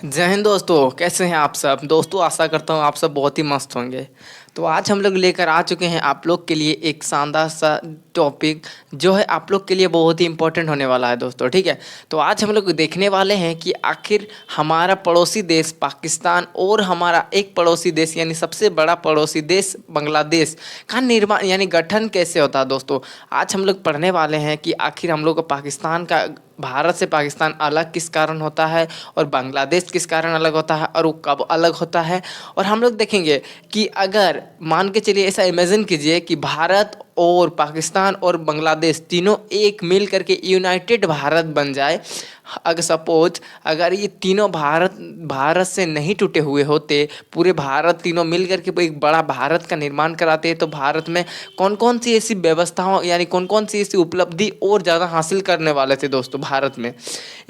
जय हिंद दोस्तों, कैसे हैं आप सब। दोस्तों आशा करता हूँ आप सब बहुत ही मस्त होंगे। तो आज हम लोग लेकर आ चुके हैं आप लोग के लिए एक शानदार सा टॉपिक, जो है आप लोग के लिए बहुत ही इंपॉर्टेंट होने वाला है दोस्तों। ठीक है, तो आज हम लोग देखने वाले हैं कि आखिर हमारा पड़ोसी देश पाकिस्तान और हमारा एक पड़ोसी देश यानी सबसे बड़ा पड़ोसी देश बांग्लादेश का निर्माण यानी गठन कैसे होता है दोस्तों। आज हम लोग पढ़ने वाले हैं कि आखिर हम लोग को पाकिस्तान का भारत से पाकिस्तान अलग किस कारण होता है और बांग्लादेश किस कारण अलग होता है और वो कब अलग होता है। और हम लोग देखेंगे कि अगर मान के चलिए, ऐसा इमेजिन कीजिए कि भारत और पाकिस्तान और बांग्लादेश तीनों एक मिल करके यूनाइटेड भारत बन जाए। अगर सपोज अगर ये तीनों भारत भारत से नहीं टूटे हुए होते, पूरे भारत तीनों मिल करके एक बड़ा भारत का निर्माण कराते, तो भारत में कौन कौन सी ऐसी व्यवस्थाओं यानी कौन कौन सी ऐसी उपलब्धि और ज़्यादा हासिल करने वाले थे दोस्तों भारत में।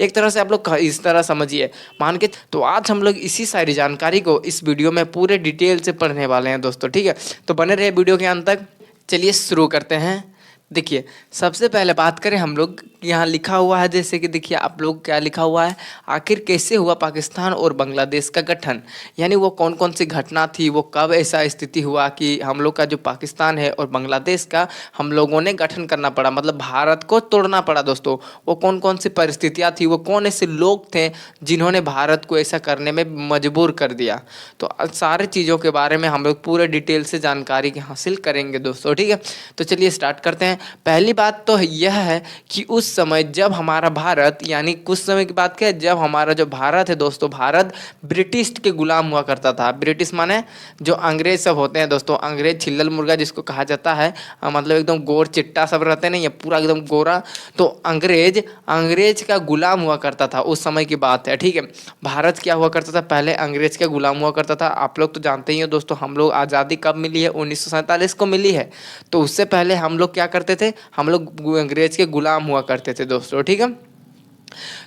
एक तरह से आप लोग इस तरह समझिए, मान के तो आज हम लोग इसी सारी जानकारी को इस वीडियो में पूरे डिटेल से पढ़ने वाले हैं दोस्तों। ठीक है, तो बने रहे वीडियो के अंत तक। चलिए शुरू करते हैं। देखिए, सबसे पहले बात करें हम लोग, यहाँ लिखा हुआ है, जैसे कि देखिए आप लोग क्या लिखा हुआ है, आखिर कैसे हुआ पाकिस्तान और बांग्लादेश का गठन। यानी वो कौन कौन सी घटना थी, वो कब ऐसा स्थिति हुआ कि हम लोग का जो पाकिस्तान है और बांग्लादेश का हम लोगों ने गठन करना पड़ा, मतलब भारत को तोड़ना पड़ा दोस्तों। वो कौन कौन सी परिस्थितियाँ थी, वो कौन ऐसे लोग थे जिन्होंने भारत को ऐसा करने में मजबूर कर दिया। तो सारे चीज़ों के बारे में हम लोग पूरे डिटेल से जानकारी हासिल करेंगे दोस्तों। ठीक है, तो चलिए स्टार्ट करते हैं। पहली बात तो यह है कि उस समय जब हमारा भारत यानी कुछ समय की बात करें, जब हमारा जो भारत है दोस्तों, भारत ब्रिटिश के गुलाम हुआ करता था। ब्रिटिश माने जो अंग्रेज सब होते हैं दोस्तों, अंग्रेज छिल्लल मुर्गा जिसको कहा जाता है, मतलब एकदम गोर चिट्टा सब रहते नहीं, ये पूरा एकदम गोरा। तो अंग्रेज अंग्रेज का गुलाम हुआ करता था, उस समय की बात है। ठीक है, भारत क्या हुआ करता था, पहले अंग्रेज का गुलाम हुआ करता था। आप लोग तो जानते ही हो दोस्तों, हम लोग आज़ादी कब मिली है, 1947 को मिली है। तो उससे पहले हम लोग क्या करते थे, हम लोग अंग्रेज के गुलाम हुआ करते थे दोस्तों। ठीक है,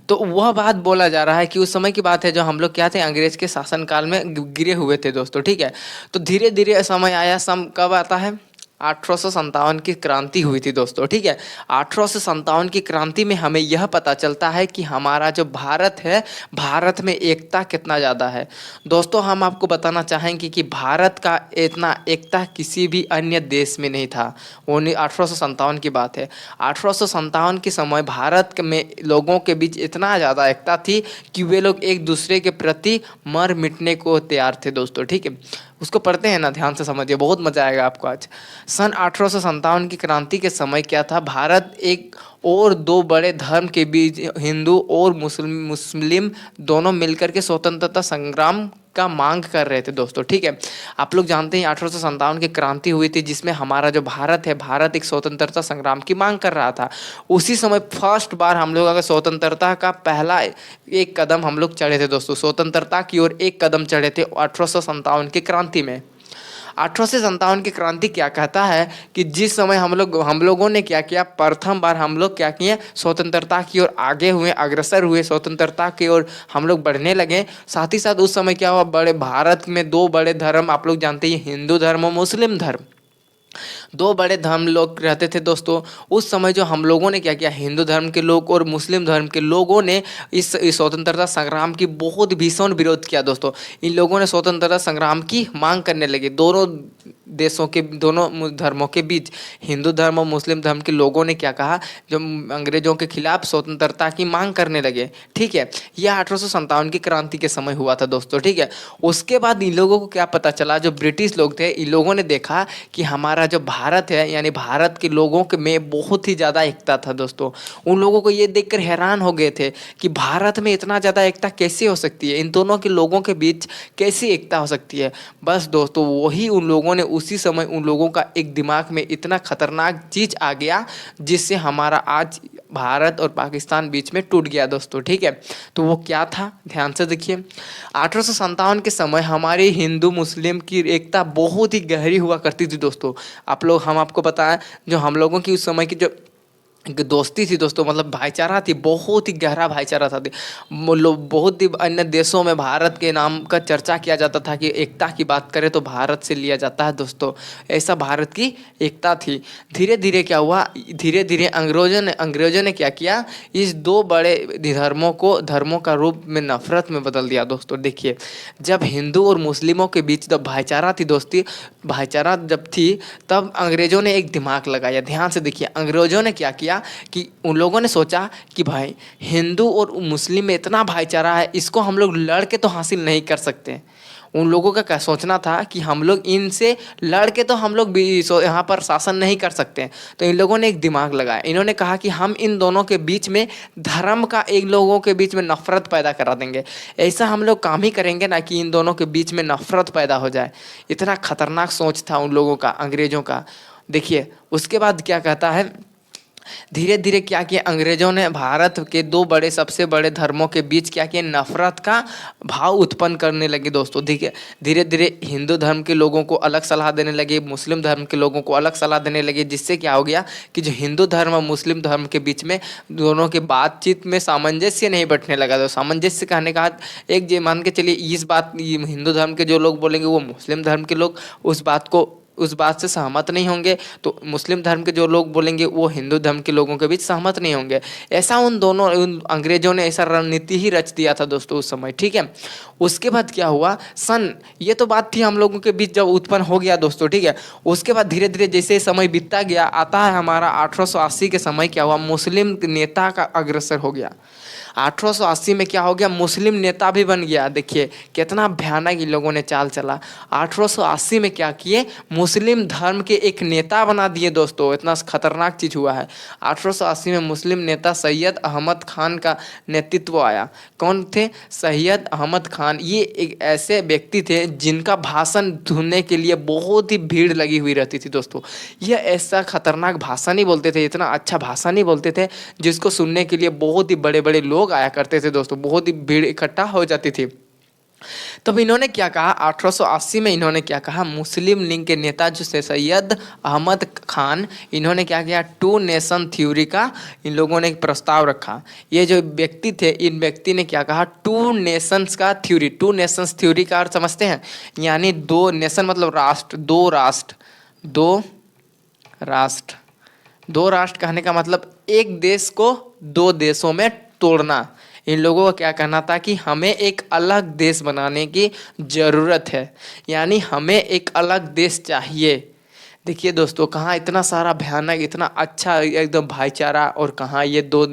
तो वह बात बोला जा रहा है कि उस समय की बात है जो हम लोग क्या थे, अंग्रेज के शासनकाल में गिरे हुए थे दोस्तों। ठीक है, तो धीरे धीरे समय आया, कब आता है, 1857 की क्रांति हुई थी दोस्तों। ठीक है, 1857 की क्रांति में हमें यह पता चलता है कि हमारा जो भारत है, भारत में एकता कितना ज़्यादा है दोस्तों। हम आपको बताना चाहेंगे कि भारत का इतना एकता किसी भी अन्य देश में नहीं था। वो 1857 की बात है। 1857 के समय भारत में लोगों के बीच इतना ज़्यादा एकता थी कि वे लोग एक दूसरे के प्रति मर मिटने को तैयार थे दोस्तों। ठीक है, उसको पढ़ते हैं ना, ध्यान से समझिए, बहुत मजा आएगा आपको आज। सन 1857 की क्रांति के समय क्या था, भारत एक और दो बड़े धर्म के बीच, हिंदू और मुस्लिम दोनों मिलकर के स्वतंत्रता संग्राम का मांग कर रहे थे दोस्तों। ठीक है, आप लोग जानते हैं 1857 की क्रांति हुई थी जिसमें हमारा जो भारत है, भारत एक स्वतंत्रता संग्राम की मांग कर रहा था। उसी समय फर्स्ट बार हम लोग अगर स्वतंत्रता का पहला एक कदम हम लोग चढ़े थे दोस्तों, स्वतंत्रता की ओर एक कदम चढ़े थे 1857 की क्रांति में। 1857 की क्रांति क्या कहता है कि जिस समय हम लोगों ने क्या किया, प्रथम बार हम लोग क्या किए, स्वतंत्रता की ओर आगे हुए, अग्रसर हुए, स्वतंत्रता की ओर हम लोग बढ़ने लगे। साथ ही साथ उस समय क्या हुआ, बड़े भारत में दो बड़े धर्म आप लोग जानते हैं, हिंदू धर्म और मुस्लिम धर्म, दो बड़े धर्म लोग रहते थे दोस्तों। उस समय जो हम लोगों ने क्या किया, हिंदू धर्म के लोग और मुस्लिम धर्म के लोगों ने इस स्वतंत्रता संग्राम की बहुत भीषण विरोध किया दोस्तों। इन लोगों ने स्वतंत्रता संग्राम की मांग करने लगे। दोनों देशों के, दोनों धर्मों के बीच, हिंदू धर्म और मुस्लिम धर्म के लोगों ने क्या कहा, जो अंग्रेजों के खिलाफ स्वतंत्रता की मांग करने लगे। ठीक है, यह 1857 की क्रांति के समय हुआ था दोस्तों। ठीक है, उसके बाद इन लोगों को क्या पता चला, जो ब्रिटिश लोग थे, इन लोगों ने देखा कि हमारा जो भारत है यानी भारत के लोगों के में बहुत ही ज़्यादा एकता था दोस्तों। उन लोगों को ये देखकर हैरान हो गए थे कि भारत में इतना ज़्यादा एकता कैसे हो सकती है, इन दोनों के लोगों के बीच कैसी एकता हो सकती है। बस दोस्तों, वही उन लोगों ने उसी समय उन लोगों का एक दिमाग में इतना खतरनाक चीज़ आ गया जिससे हमारा आज भारत और पाकिस्तान बीच में टूट गया दोस्तों। ठीक है, तो वो क्या था, ध्यान से देखिए। 1857 के समय हमारे हिंदू मुस्लिम की एकता बहुत ही गहरी हुआ करती थी दोस्तों। हम आपको बताएं, जो हम लोगों की उस समय की जो एक दोस्ती थी दोस्तों, मतलब भाईचारा थी, बहुत ही गहरा भाईचारा था। लोग बहुत ही अन्य देशों में भारत के नाम का चर्चा किया जाता था कि एकता की बात करें तो भारत से लिया जाता है दोस्तों। ऐसा भारत की एकता थी। धीरे धीरे क्या हुआ, धीरे धीरे अंग्रेजों ने क्या किया, इस दो बड़े धर्मों का रूप में नफरत में बदल दिया दोस्तों। देखिए, जब हिंदू और मुस्लिमों के बीच जब भाईचारा थी दोस्ती, भाईचारा जब थी, तब अंग्रेजों ने एक दिमाग लगाया। ध्यान से देखिए, अंग्रेजों ने क्या किया कि उन लोगों ने सोचा कि भाई हिंदू और मुस्लिम में इतना भाईचारा है, इसको हम लोग लड़ के तो हासिल नहीं कर सकते। उन लोगों का क्या सोचना था कि हम लोग इनसे लड़ के तो हम लोग भी यहाँ पर शासन नहीं कर सकते। तो इन लोगों ने एक दिमाग लगाया। इन्होंने कहा कि हम इन दोनों के बीच में धर्म का, इन लोगों के बीच में नफरत पैदा करा देंगे। ऐसा हम लोग काम ही करेंगे ना कि इन दोनों के बीच में नफरत पैदा हो जाए। इतना खतरनाक सोच था उन लोगों का, अंग्रेजों का। देखिए उसके बाद क्या कहता है, धीरे धीरे क्या किया अंग्रेजों ने, भारत के दो बड़े सबसे बड़े धर्मों के बीच क्या किया, नफरत का भाव उत्पन्न करने लगे दोस्तों। देखिए धीरे धीरे हिंदू धर्म के लोगों को अलग सलाह देने लगे, मुस्लिम धर्म के लोगों को अलग सलाह देने लगे, जिससे क्या हो गया कि जो हिंदू धर्म और मुस्लिम धर्म के बीच में दोनों के बातचीत में सामंजस्य नहीं बैठने लगा। तो सामंजस्य कहने का एक ये मान के चलिए, इस बात हिंदू धर्म के जो लोग बोलेंगे वो मुस्लिम धर्म के लोग उस बात से सहमत नहीं होंगे, तो मुस्लिम धर्म के जो लोग बोलेंगे वो हिंदू धर्म के लोगों के बीच सहमत नहीं होंगे। ऐसा उन अंग्रेजों ने ऐसा रणनीति ही रच दिया था दोस्तों उस समय, ठीक है। उसके बाद क्या हुआ, ये तो बात थी हम लोगों के बीच जब उत्पन्न हो गया दोस्तों, ठीक है। उसके बाद धीरे धीरे जैसे समय बीतता गया, आता है हमारा 1880 के समय, क्या हुआ, मुस्लिम नेता का अग्रसर हो गया। 1880 में क्या हो गया, मुस्लिम नेता भी बन गया। देखिए कितना भयानक इन लोगों ने चाल चला। 1880 में क्या किए, मुस्लिम धर्म के एक नेता बना दिए दोस्तों। इतना खतरनाक चीज़ हुआ है। 1880 में मुस्लिम नेता सैयद अहमद खान का नेतृत्व आया। कौन थे, सैयद अहमद खान। ये एक ऐसे व्यक्ति थे जिनका भाषण सुनने के लिए बहुत ही भीड़ लगी हुई रहती थी दोस्तों। ये ऐसा खतरनाक भाषा नहीं बोलते थे, इतना अच्छा भाषा नहीं बोलते थे, जिसको सुनने के लिए बहुत ही बड़े बड़े लोग आया करते थे दोस्तों, बहुत ही भीड़ इकट्ठा हो जाती थी। तब इन्होंने क्या कहा, 1880 में इन्होंने क्या कहा, मुस्लिम लीग के नेता जो से सैयद अहमद खान, इन्होंने क्या किया, टू नेशन थ्योरी का इन लोगों ने एक प्रस्ताव रखा। ये जो व्यक्ति थे, इन व्यक्ति ने क्या कहा, टू नेशंस का थ्योरी। टू नेशंस थ्योरी का अर्थ समझते हैं, यानी दो नेशन मतलब राष्ट्र, दो राष्ट्र कहने का मतलब एक देश को दो देशों में तोड़ना। इन लोगों का क्या कहना था कि हमें एक अलग देश बनाने की ज़रूरत है, यानी हमें एक अलग देश चाहिए। देखिए दोस्तों, कहाँ इतना सारा भयानक, इतना अच्छा एकदम भाईचारा, और कहाँ ये दो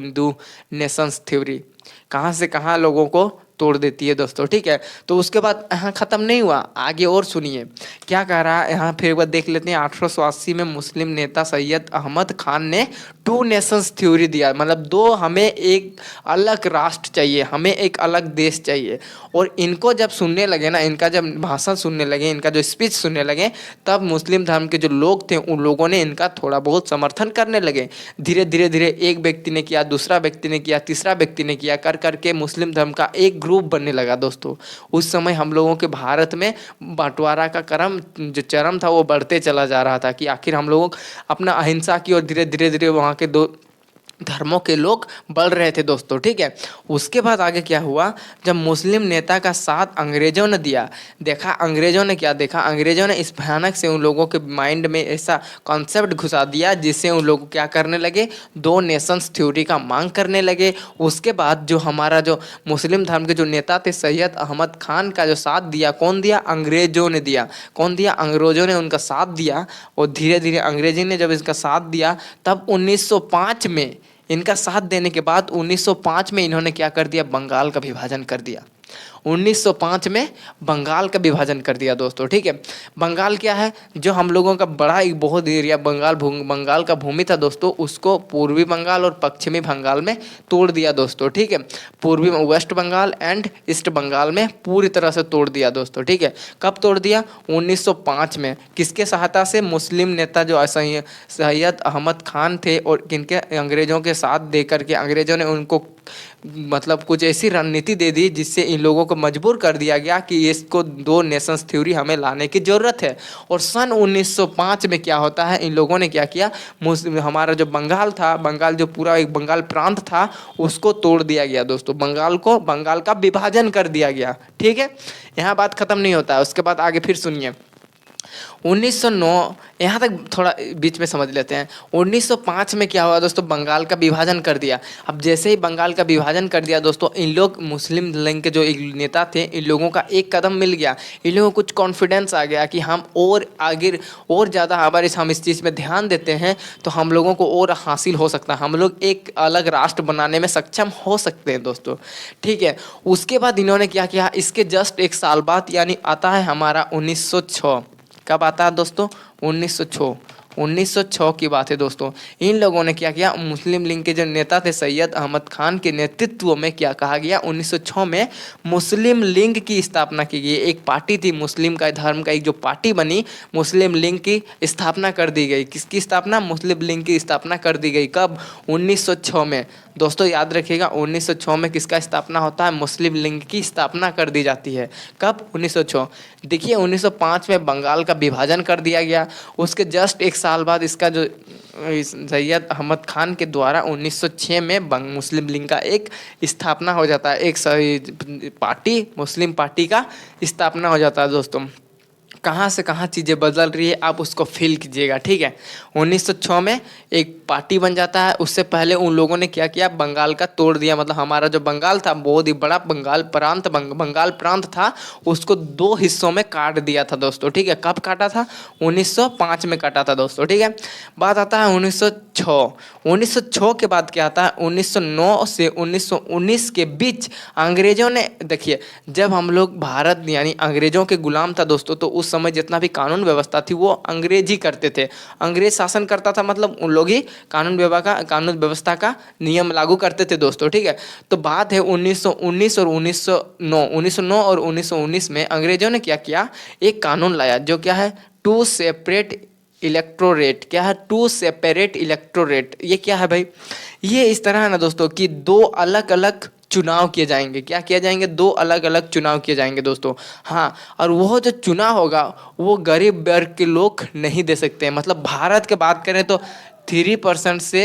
नेशंस थ्योरी, कहाँ से कहाँ लोगों को तोड़ देती है दोस्तों, ठीक है। तो उसके बाद यहाँ ख़त्म नहीं हुआ, आगे और सुनिए क्या कह रहा है यहाँ। फिर एक बार देख लेते हैं। 1880 में मुस्लिम नेता सैयद अहमद खान ने टू नेशंस थ्योरी दिया, मतलब दो, हमें एक अलग राष्ट्र चाहिए, हमें एक अलग देश चाहिए। और इनको जब सुनने लगे ना, इनका जब भाषण सुनने लगे, इनका जो स्पीच सुनने लगे, तब मुस्लिम धर्म के जो लोग थे उन लोगों ने इनका थोड़ा बहुत समर्थन करने लगे। धीरे धीरे धीरे एक व्यक्ति ने किया, दूसरा व्यक्ति ने किया, तीसरा व्यक्ति ने किया, कर करके मुस्लिम धर्म का एक ग्रुप बनने लगा दोस्तों। उस समय हम लोगों के भारत में बंटवारा का क्रम जो चरम था वो बढ़ते चला जा रहा था, कि आखिर हम लोग अपना अहिंसा की और धीरे धीरे धीरे वहाँ के दो धर्मों के लोग बढ़ रहे थे दोस्तों, ठीक है। उसके बाद आगे क्या हुआ, जब मुस्लिम नेता का साथ अंग्रेजों ने दिया, देखा अंग्रेजों ने क्या देखा, अंग्रेजों ने इस भयानक से उन लोगों के माइंड में ऐसा कॉन्सेप्ट घुसा दिया, जिससे उन लोग क्या करने लगे, दो नेशंस थ्योरी का मांग करने लगे। उसके बाद जो हमारा जो मुस्लिम धर्म के जो नेता थे सैयद अहमद खान का जो साथ दिया, कौन दिया, अंग्रेजों ने दिया। कौन दिया, अंग्रेजों ने उनका साथ दिया। और धीरे धीरे अंग्रेजी ने जब इसका साथ दिया, तब 1905 में इनका साथ देने के बाद 1905 में इन्होंने क्या कर दिया, बंगाल का विभाजन कर दिया। 1905 में बंगाल का विभाजन कर दिया दोस्तों, ठीक है। बंगाल क्या है, जो हम लोगों का बड़ा एक बहुत एरिया बंगाल का भूमि था दोस्तों, उसको पूर्वी बंगाल और पश्चिमी बंगाल में तोड़ दिया दोस्तों, ठीक है। पूर्वी West Bengal and East Bengal में पूरी तरह से तोड़ दिया दोस्तों, ठीक है। कब तोड़ दिया, 1905 में। किसके सहायता से, मुस्लिम नेता जो सैयद अहमद खान थे, और किनके, अंग्रेजों के साथ दे करके अंग्रेजों ने उनको मतलब कुछ ऐसी रणनीति दे दी जिससे इन लोगों को मजबूर कर दिया गया कि इसको दो नेशंस थ्योरी हमें लाने की ज़रूरत है। और सन 1905 में क्या होता है, इन लोगों ने क्या किया, मुस्लिम हमारा जो बंगाल था, बंगाल जो पूरा एक बंगाल प्रांत था उसको तोड़ दिया गया दोस्तों, बंगाल का विभाजन कर दिया गया। ठीक है, यहाँ बात खत्म नहीं होता है, उसके बाद आगे फिर सुनिए। 1909, यहाँ तक थोड़ा बीच में समझ लेते हैं। 1905 में क्या हुआ दोस्तों, बंगाल का विभाजन कर दिया। अब जैसे ही बंगाल का विभाजन कर दिया दोस्तों, इन लोग मुस्लिम लीग के जो एक नेता थे, इन लोगों का एक कदम मिल गया, इन लोगों को कुछ कॉन्फिडेंस आ गया कि हम और आगे और ज़्यादा अगर हम इस चीज़ में ध्यान देते हैं तो हम लोगों को और हासिल हो सकता है, हम लोग एक अलग राष्ट्र बनाने में सक्षम हो सकते हैं दोस्तों। ठीक है, उसके बाद इन्होंने क्या किया, इसके जस्ट एक साल बाद यानी आता है हमारा 1906। कब आता है दोस्तों, 1906। 1906 की बात है दोस्तों। इन लोगों ने क्या किया, मुस्लिम लीग के जो नेता थे सैयद अहमद खान के नेतृत्व में क्या कहा गया, 1906 में मुस्लिम लीग की स्थापना की गई। एक पार्टी थी मुस्लिम का धर्म का, एक जो पार्टी बनी, मुस्लिम लीग की स्थापना कर दी गई। किसकी स्थापना, मुस्लिम लीग की स्थापना कर दी गई। कब, 1906 में। दोस्तों याद रखिएगा, 1906 में किसका स्थापना होता है, मुस्लिम लीग की स्थापना कर दी जाती है। कब, 1906। देखिए 1905 में बंगाल का विभाजन कर दिया गया, उसके जस्ट एक साल बाद इसका जो सैयद अहमद खान के द्वारा 1906 में मुस्लिम लीग का एक स्थापना हो जाता है, एक पार्टी, मुस्लिम पार्टी का स्थापना हो जाता है दोस्तों। कहाँ से कहाँ चीज़ें बदल रही है आप उसको फील कीजिएगा। ठीक है, 1906 में एक पार्टी बन जाता है। उससे पहले उन लोगों ने क्या किया, बंगाल का तोड़ दिया, मतलब हमारा जो बंगाल था बहुत ही बड़ा बंगाल प्रांत था, उसको दो हिस्सों में काट दिया था दोस्तों। ठीक है, कब काटा था, 1905 में काटा था दोस्तों। ठीक है, बात आता है 1906। 1906 के बाद क्या आता है, 1909 से 1919 के बीच अंग्रेजों ने, देखिए जब हम लोग भारत यानी अंग्रेजों के गुलाम था दोस्तों, तो उस समय जितना भी कानून व्यवस्था थी वो अंग्रेज ही करते थे, अंग्रेज शासन करता था, मतलब उन लोग ही कानून व्यवस्था का नियम लागू करते थे दोस्तों। ठीक है, तो बात है 1919 और 1909 और 1919 में अंग्रेजों ने क्या किया, एक कानून लाया जो क्या है, टू सेपरेट इलेक्टोरेट। क्या है, टू सेपरेट इलेक्टोरेट। ये क्या है भाई, ये इस तरह है ना दोस्तों कि दो अलग अलग चुनाव किए जाएंगे। क्या किए जाएंगे, दो अलग अलग चुनाव किए जाएंगे दोस्तों। हाँ, और वो जो चुनाव होगा वो गरीब वर्ग के लोग नहीं दे सकते हैं। मतलब भारत की बात करें तो 3% से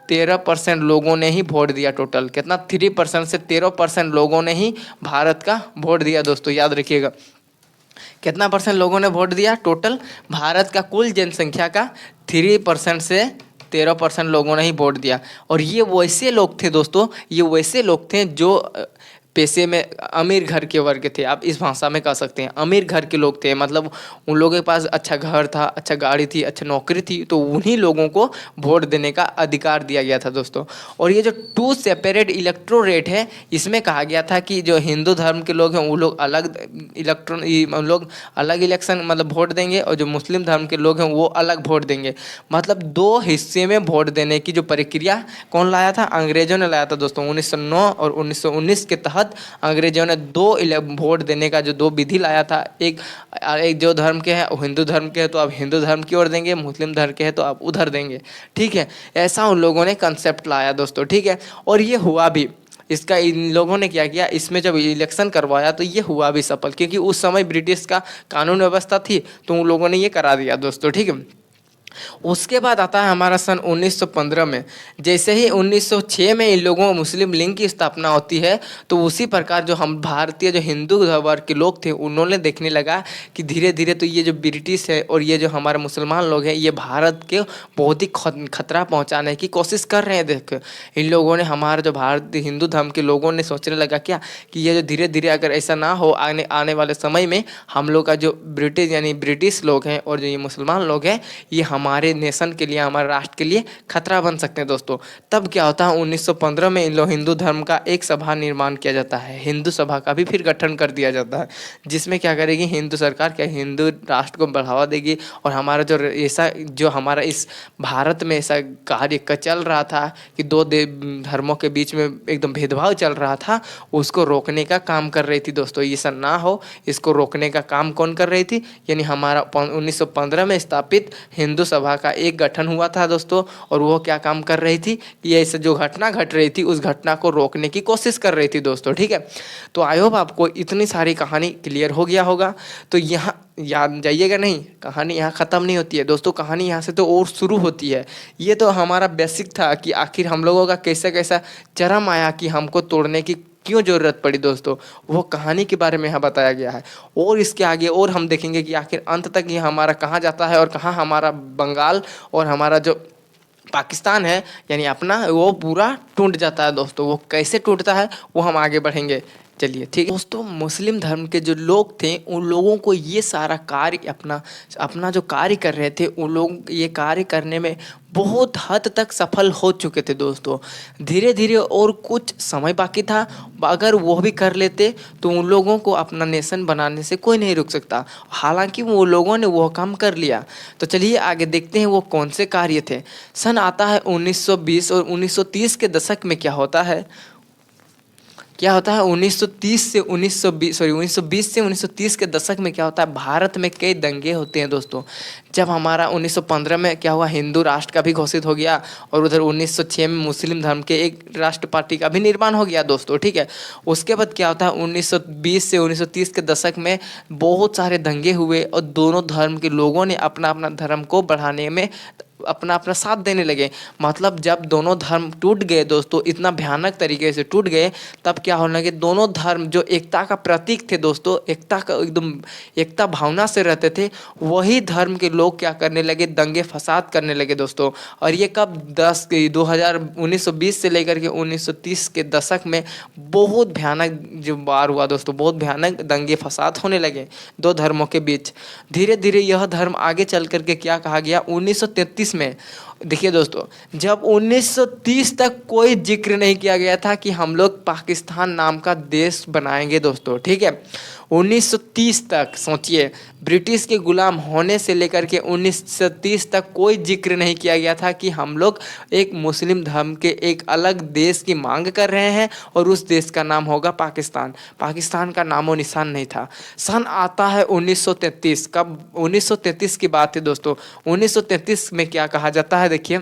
13% लोगों ने ही वोट दिया। टोटल कितना, 3% से 13% लोगों ने ही भारत का वोट दिया दोस्तों, याद रखिएगा। कितना परसेंट लोगों ने वोट दिया, टोटल भारत का कुल जनसंख्या का 3% से 13% लोगों ने ही वोट दिया। और ये वैसे लोग थे दोस्तों, ये वैसे लोग थे जो पैसे में अमीर घर के वर्ग थे, आप इस भाषा में कह सकते हैं अमीर घर के लोग थे। मतलब उन लोगों के पास अच्छा घर था, अच्छा गाड़ी थी, अच्छा नौकरी थी, तो उन्हीं लोगों को वोट देने का अधिकार दिया गया था दोस्तों। और ये जो टू सेपरेट इलेक्टोरेट है, इसमें कहा गया था कि जो हिंदू धर्म के लोग हैं वो लोग अलग इलेक्शन मतलब वोट देंगे, और जो मुस्लिम धर्म के लोग हैं वो अलग वोट देंगे। मतलब दो हिस्से में वोट देने की जो प्रक्रिया कौन लाया था, अंग्रेजों ने लाया था दोस्तों। 1909 और 1919 के तहत अंग्रेजों ने वोट देने का जो दो विधि लाया था। एक जो धर्म के हैं वो हिंदू धर्म के हैं तो आप हिंदू धर्म की ओर देंगे, मुस्लिम धर्म के हैं तो आप उधर देंगे। ठीक है, ऐसा उन लोगों ने कंसेप्ट लाया दोस्तों। ठीक है, और ये हुआ भी। इसका इन लोगों ने क्या किया, इसमें जब इलेक्शन करवाया तो ये हुआ भी सफल, क्योंकि उस समय ब्रिटिश का कानून व्यवस्था थी, तो उन लोगों ने ये करा दिया दोस्तों। ठीक है, उसके बाद आता है हमारा सन 1915 में। जैसे ही 1906 में इन लोगों मुस्लिम लीग की स्थापना होती है, तो उसी प्रकार जो हम भारतीय जो हिंदू वर्ग के लोग थे उन्होंने देखने लगा कि धीरे धीरे तो ये जो ब्रिटिश है और ये जो हमारे मुसलमान लोग हैं, ये भारत के बहुत ही खतरा पहुंचाने की कोशिश कर रहे हैं। देखो इन लोगों ने, हमारे जो भारतीय हिंदू धर्म के लोगों ने सोचने लगा क्या कि ये जो धीरे धीरे अगर ऐसा ना हो, आने वाले समय में हम लोग का जो ब्रिटिश लोग हैं और जो ये मुसलमान लोग हैं, ये हमारे नेशन के लिए, हमारे राष्ट्र के लिए खतरा बन सकते हैं दोस्तों। तब क्या होता है, 1915 में इन लोग हिंदू धर्म का एक सभा निर्माण किया जाता है, हिंदू सभा का भी फिर गठन कर दिया जाता है, जिसमें क्या करेगी हिंदू सरकार, क्या हिंदू राष्ट्र को बढ़ावा देगी। और हमारा जो हमारा इस भारत में ऐसा कार्य चल रहा था कि दो धर्मों के बीच में एकदम भेदभाव चल रहा था, उसको रोकने का काम कर रही थी दोस्तों। ये सब ना हो, इसको रोकने का काम कौन कर रही थी, यानी हमारा 1915 में स्थापित हिंदू सभा का एक गठन हुआ था दोस्तों, और वो क्या काम कर रही थी कि ऐसे जो घटना घट रही थी उस घटना को रोकने की कोशिश कर रही थी दोस्तों। ठीक है, तो आई होप आपको इतनी सारी कहानी क्लियर हो गया होगा। तो यहाँ याद जाइएगा नहीं, कहानी यहाँ ख़त्म नहीं होती है दोस्तों, कहानी यहाँ से तो और शुरू होती है। ये तो हमारा बेसिक था कि आखिर हम लोगों का कैसा कैसा चरम आया कि हमको तोड़ने की क्यों ज़रूरत पड़ी दोस्तों, वो कहानी के बारे में यहाँ बताया गया है। और इसके आगे और हम देखेंगे कि आखिर अंत तक ये हमारा कहाँ जाता है और कहाँ हमारा बंगाल और हमारा जो पाकिस्तान है यानी अपना, वो पूरा टूट जाता है दोस्तों। वो कैसे टूटता है वो हम आगे बढ़ेंगे। चलिए ठीक है दोस्तों, मुस्लिम धर्म के जो लोग थे उन लोगों को ये सारा कार्य अपना अपना जो कार्य कर रहे थे, उन लोग ये कार्य करने में बहुत हद तक सफल हो चुके थे दोस्तों। धीरे धीरे और कुछ समय बाकी था, अगर वो भी कर लेते तो उन लोगों को अपना नेशन बनाने से कोई नहीं रोक सकता। हालांकि वो लोगों ने वो काम कर लिया। तो चलिए आगे देखते हैं वो कौन से कार्य थे। सन आता है 1920 और 1930 के दशक में क्या होता है 1930 से 1920 से 1930 के दशक में क्या होता है, भारत में कई दंगे होते हैं दोस्तों। जब हमारा 1915 में क्या हुआ, हिंदू राष्ट्र का भी घोषित हो गया, और उधर 1906 में मुस्लिम धर्म के एक राष्ट्र पार्टी का भी निर्माण हो गया दोस्तों। ठीक है, उसके बाद क्या होता है 1920 से 1930 के दशक में बहुत सारे दंगे हुए और दोनों धर्म के लोगों ने अपना अपना धर्म को बढ़ाने में अपना अपना साथ देने लगे। मतलब जब दोनों धर्म टूट गए दोस्तों, इतना भयानक तरीके से टूट गए, तब क्या होने लगे, दोनों धर्म जो एकता का प्रतीक थे दोस्तों, एकता का एकदम एकता भावना से रहते थे, वही धर्म के लोग क्या करने लगे, दंगे फसाद करने लगे दोस्तों। और ये कब 1920 से लेकर के 1930 के दशक में बहुत भयानक जो वार हुआ दोस्तों, बहुत भयानक दंगे फसाद होने लगे दो धर्मों के बीच। धीरे धीरे यह धर्म आगे चल करके क्या कहा गया 1933 में। देखिए दोस्तों, जब 1930 तक कोई जिक्र नहीं किया गया था कि हम लोग पाकिस्तान नाम का देश बनाएंगे दोस्तों। ठीक है, 1930 तक सोचिए, ब्रिटिश के गुलाम होने से लेकर के 1930 तक कोई जिक्र नहीं किया गया था कि हम लोग एक मुस्लिम धर्म के एक अलग देश की मांग कर रहे हैं और उस देश का नाम होगा पाकिस्तान। पाकिस्तान का नामो निशान नहीं था। सन आता है 1933। कब 1933 की बात है दोस्तों। 1933 में क्या कहा जाता है, देखिए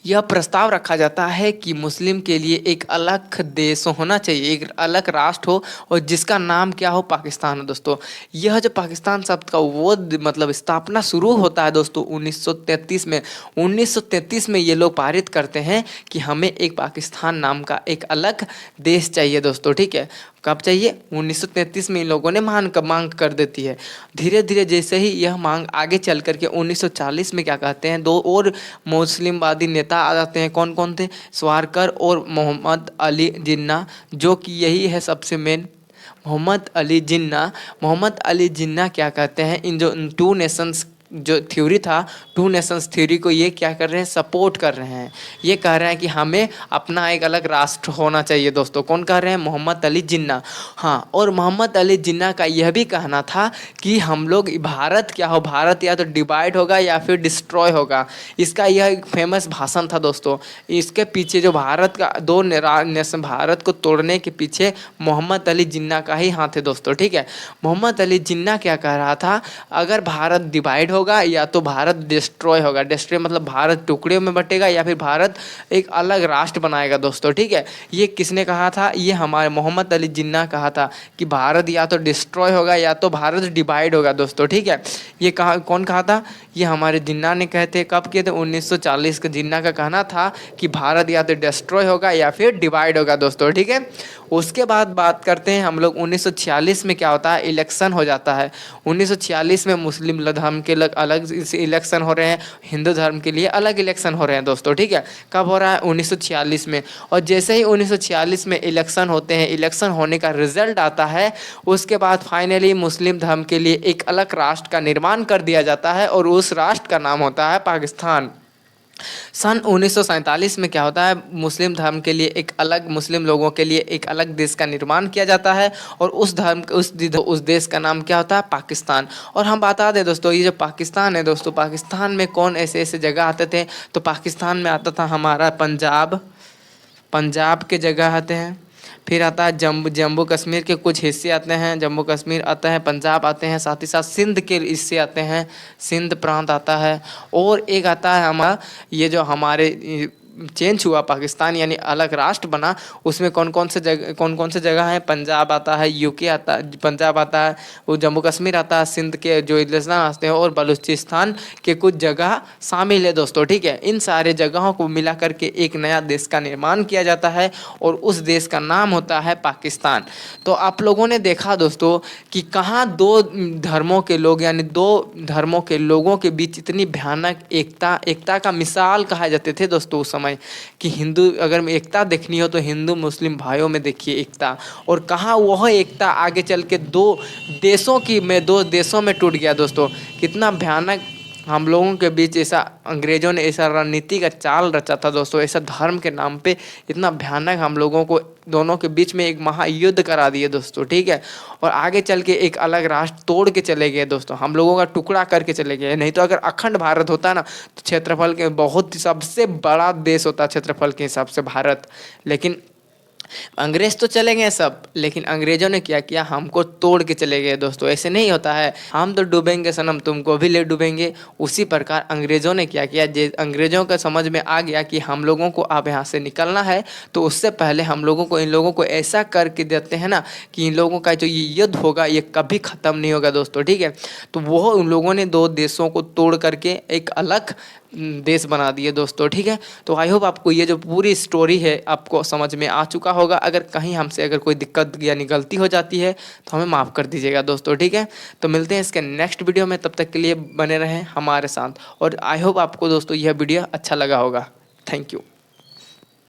यह प्रस्ताव रखा जाता है कि मुस्लिम के लिए एक अलग देश होना चाहिए, एक अलग राष्ट्र हो, और जिसका नाम क्या हो, पाकिस्तान हो दोस्तों। यह जो पाकिस्तान शब्द का वो मतलब स्थापना शुरू होता है दोस्तों 1933 में। 1933 में ये लोग पारित करते हैं कि हमें एक पाकिस्तान नाम का एक अलग देश चाहिए दोस्तों। ठीक है, कब चाहिए, 1933 में इन लोगों ने मांग कर देती है। धीरे धीरे जैसे ही यह मांग आगे चल करके 1940 में क्या कहते हैं, दो और मुस्लिमवादी नेता आ जाते हैं। कौन कौन थे, सावरकर और मोहम्मद अली जिन्ना, जो कि यही है सबसे मेन, मोहम्मद अली जिन्ना क्या कहते हैं, इन जो टू नेशंस जो थ्योरी था, टू नेशंस थ्योरी को ये क्या कर रहे हैं, सपोर्ट कर रहे हैं। ये कह रहे हैं कि हमें अपना एक अलग राष्ट्र होना चाहिए दोस्तों। कौन कह रहे हैं, मोहम्मद अली जिन्ना। हाँ, और मोहम्मद अली जिन्ना का यह भी कहना था कि हम लोग भारत क्या हो, भारत या तो डिवाइड होगा या फिर डिस्ट्रॉय होगा। इसका यह एक फेमस भाषण था दोस्तों। इसके पीछे जो भारत का दो नेशन, भारत को तोड़ने के पीछे मोहम्मद अली जिन्ना का ही हाथ है दोस्तों। ठीक है, मोहम्मद अली जिन्ना क्या कह रहा था, अगर भारत डिवाइड होगा या तो भारत डिस्ट्रॉय होगा। डिस्ट्रॉय मतलब भारत टुकड़े में बटेगा या फिर भारत एक अलग राष्ट्र बनाएगा दोस्तों। ठीक है, ये किसने कहा था, ये हमारे मोहम्मद अली जिन्ना कहा था कि भारत या तो डिस्ट्रॉय होगा या तो भारत डिवाइड होगा दोस्तों। ठीक है, ये कहा, कौन कहा था, ये हमारे जिन्ना ने कहते, कब किए थे, 1940 का जिन्ना का कहना था कि भारत या तो डिस्ट्रॉय होगा या फिर डिवाइड होगा दोस्तों। ठीक है, उसके बाद बात करते हैं हम लोग 1946 में क्या होता है, इलेक्शन हो जाता है। 1946 में मुस्लिम धर्म के अलग इलेक्शन हो रहे हैं, हिंदू धर्म के लिए अलग इलेक्शन हो रहे हैं दोस्तों। ठीक है, कब हो रहा है, 1946 में। और जैसे ही 1946 में इलेक्शन होते हैं, इलेक्शन होने का रिजल्ट आता है, उसके बाद फाइनली मुस्लिम धर्म के लिए एक अलग राष्ट्र का निर्माण कर दिया जाता है और उस राष्ट्र का नाम होता है पाकिस्तान। सन 1947 में क्या होता है, मुस्लिम धर्म के लिए एक अलग, मुस्लिम लोगों के लिए एक अलग देश का निर्माण किया जाता है और उस धर्म उस देश का नाम क्या होता है, पाकिस्तान। और हम बता दें दोस्तों, ये जो पाकिस्तान है दोस्तों, पाकिस्तान में कौन ऐसे ऐसे जगह आते थे, तो पाकिस्तान में आता था हमारा पंजाब के जगह आते हैं, फिर आता है जम्मू कश्मीर के कुछ हिस्से आते हैं, जम्मू कश्मीर आता है, पंजाब आते हैं, साथ ही साथ सिंध के हिस्से आते हैं, सिंध प्रांत आता है। और एक आता है हमारा ये जो हमारे चेंज हुआ पाकिस्तान यानी अलग राष्ट्र बना, उसमें कौन कौन से जगह है, पंजाब आता है, यूके आता है, पंजाब आता है, वो जम्मू कश्मीर आता है, सिंध के जो इलाका आते हैं और बलूचिस्तान के कुछ जगह शामिल है दोस्तों। ठीक है, इन सारे जगहों को मिला करके एक नया देश का निर्माण किया जाता है और उस देश का नाम होता है पाकिस्तान। तो आप लोगों ने देखा दोस्तों कि कहाँ दो धर्मों के लोग यानी दो धर्मों के लोगों के बीच इतनी भयानक एकता का मिसाल कहा जाते थे दोस्तों उस समय, कि हिंदू अगर एकता देखनी हो तो हिंदू मुस्लिम भाइयों में देखिए एकता, और कहाँ वह एकता आगे चल के दो देशों में टूट गया दोस्तों। कितना भयानक हम लोगों के बीच ऐसा अंग्रेजों ने ऐसा रणनीति का चाल रचा था दोस्तों, ऐसा धर्म के नाम पे इतना भयानक हम लोगों को दोनों के बीच में एक महायुद्ध करा दिए दोस्तों। ठीक है, और आगे चल के एक अलग राष्ट्र तोड़ के चले गए दोस्तों, हम लोगों का टुकड़ा करके चले गए। नहीं तो अगर अखंड भारत होता ना तो क्षेत्रफल के बहुत सबसे बड़ा देश होता क्षेत्रफल के हिसाब से भारत। लेकिन अंग्रेज तो चले गए सब, लेकिन अंग्रेजों ने क्या किया, हमको तोड़ के चले गए दोस्तों। ऐसे नहीं होता है, हम तो डूबेंगे सनम तुमको भी ले डूबेंगे। उसी प्रकार अंग्रेजों ने क्या किया, अंग्रेजों का समझ में आ गया कि हम लोगों को अब यहाँ से निकलना है, तो उससे पहले हम लोगों को इन लोगों को ऐसा करके देते हैं ना कि इन लोगों का जो ये युद्ध होगा ये कभी ख़त्म नहीं होगा दोस्तों। ठीक है, तो वो उन लोगों ने दो देशों को तोड़ करके एक अलग देश बना दिए दोस्तों। ठीक है, तो आई होप आपको ये जो पूरी स्टोरी है आपको समझ में आ चुका होगा। अगर कहीं हमसे अगर कोई दिक्कत यानी गलती हो जाती है तो हमें माफ़ कर दीजिएगा दोस्तों। ठीक है, तो मिलते हैं इसके नेक्स्ट वीडियो में, तब तक के लिए बने रहें हमारे साथ। और आई होप आपको दोस्तों यह वीडियो अच्छा लगा होगा। Thank you.